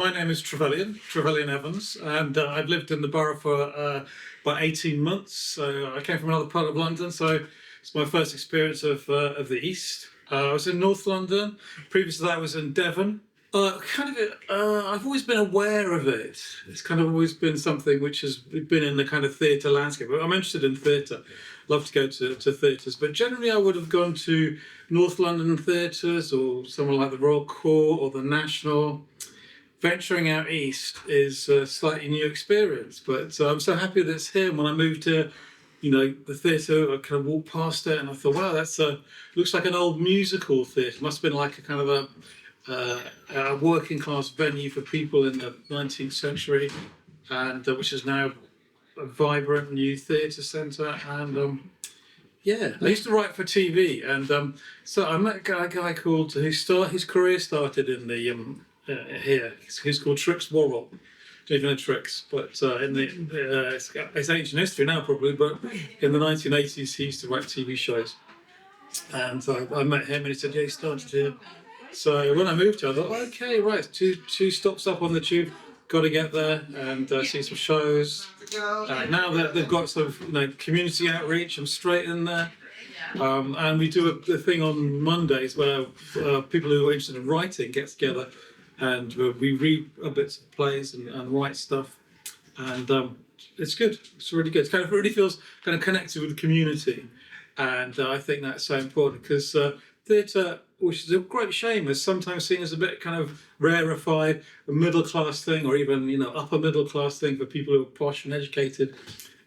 my name is Trevellian Evans, and I've lived in the borough for about 18 months. So I came from another part of London, so it's my first experience of the East. I was in North London. Previous to that, I was in Devon. I've always been aware of it. It's kind of always been something which has been in the kind of theatre landscape. I'm interested in theatre. Love to go to theatres, but generally I would have gone to North London theatres or somewhere like the Royal Court or the National. Venturing out east is a slightly new experience, but I'm so happy that it's here. And when I moved here, the theatre, I kind of walked past it and I thought, wow, looks like an old musical theatre. Must have been like a kind of a working class venue for people in the 19th century, and which is now a vibrant new theatre centre. And I used to write for TV, and so I met a guy called his career started in the here. He's called Trix Worrell. Don't even know Trix, but it's ancient history now probably. But in the 1980s, he used to write TV shows, and so I met him, and he said, "Yeah, he started here." So when I moved here, I thought, okay, right, two stops up on the tube, got to get there and see some shows. Now that they've got sort of community outreach, I'm straight in there. And we do a thing on Mondays where people who are interested in writing get together, and we read bits of plays and write stuff. And it's good. It's really good. It really feels kind of connected with the community. And I think that's so important because theatre, which is a great shame, is sometimes seen as a bit kind of rarefied, a middle class thing, or even upper middle class thing for people who are posh and educated,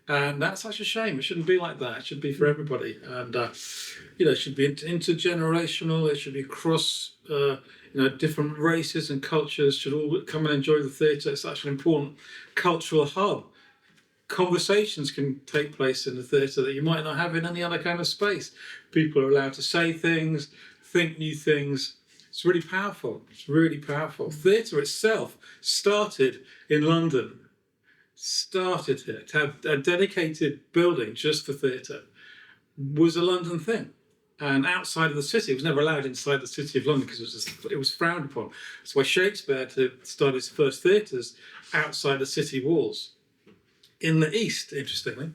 and that's such a shame. It shouldn't be like that. It should be for everybody, and it should be intergenerational. It should be across different races and cultures should all come and enjoy the theatre. It's such an important cultural hub. Conversations can take place in the theatre that you might not have in any other kind of space. People are allowed to say things, think new things. It's really powerful. It's really powerful. Theatre itself started in London. Started here. To have a dedicated building just for theatre was a London thing. And outside of the city, it was never allowed inside the city of London because it was frowned upon. That's why Shakespeare had to start his first theatres outside the city walls. In the East, interestingly,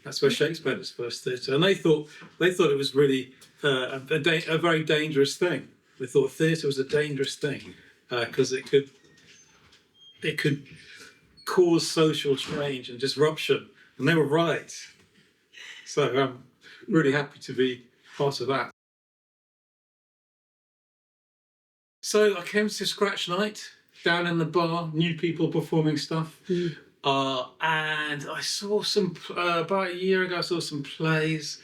that's where Shakespeare had his first theatre, and they thought it was really a very dangerous thing. They thought theatre was a dangerous thing because it could cause social change and disruption, and they were right. So I'm really happy to be part of that. So I came to Scratch Night down in the bar, new people performing stuff. And I saw about a year ago, I saw some plays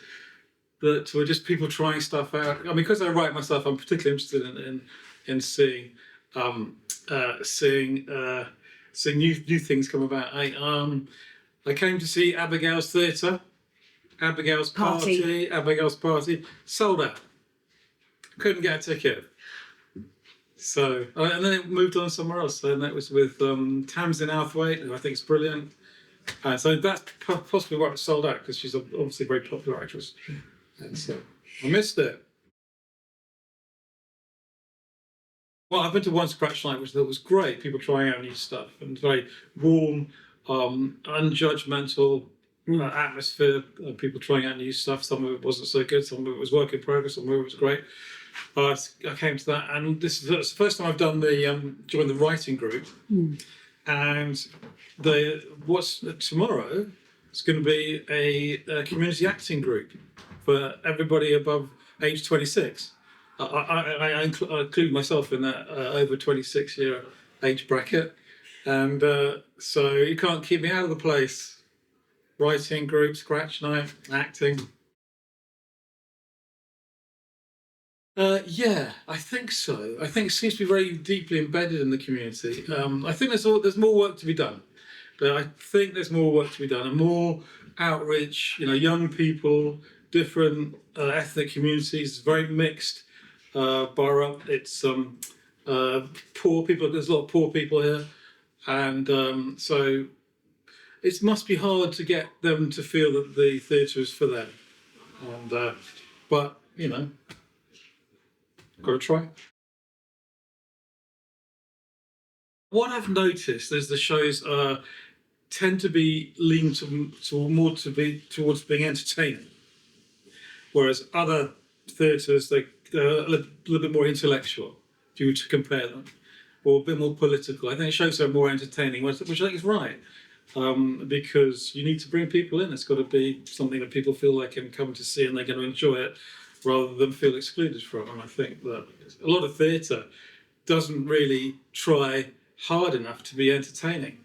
that were just people trying stuff out. I mean, because I write myself, I'm particularly interested in seeing new things come about. I came to see Abigail's Theatre, Abigail's Party, sold out. Couldn't get a ticket. So, and then it moved on somewhere else. And that was with Tamsin Outhwaite, who I think is brilliant. So that's possibly why it was sold out, because she's obviously a very popular actress. And so I missed it. Well, I've been to one Scratch Night, which was great. People trying out new stuff, and very warm, unjudgmental atmosphere. People trying out new stuff. Some of it wasn't so good. Some of it was work in progress. Some of it was great. I came to that, and this is the first time I've done joined the writing group. And tomorrow it's going to be a community acting group for everybody above age 26. I include myself in that over 26 year age bracket, and so you can't keep me out of the place. Writing group, Scratch Night, acting. Yeah, I think so. I think it seems to be very deeply embedded in the community. I think there's more work to be done, but I think there's more work to be done and more outreach. Young people, different ethnic communities, very mixed borough. It's poor people. There's a lot of poor people here, and so it must be hard to get them to feel that the theatre is for them. And but got to try. What I've noticed is the shows tend to be lean towards being entertaining, whereas other theatres they're a little bit more intellectual. If you were to compare them, or a bit more political, I think shows are more entertaining, which I think is right. Because you need to bring people in. It's got to be something that people feel like can come to see and they're going to enjoy it rather than feel excluded from. And I think that a lot of theatre doesn't really try hard enough to be entertaining.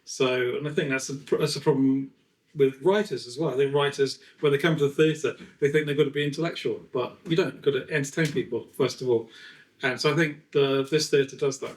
So, and I think that's a problem with writers as well. I think writers, when they come to the theatre, they think they've got to be intellectual, but you don't. You've got to entertain people, first of all. And so I think this theatre does that.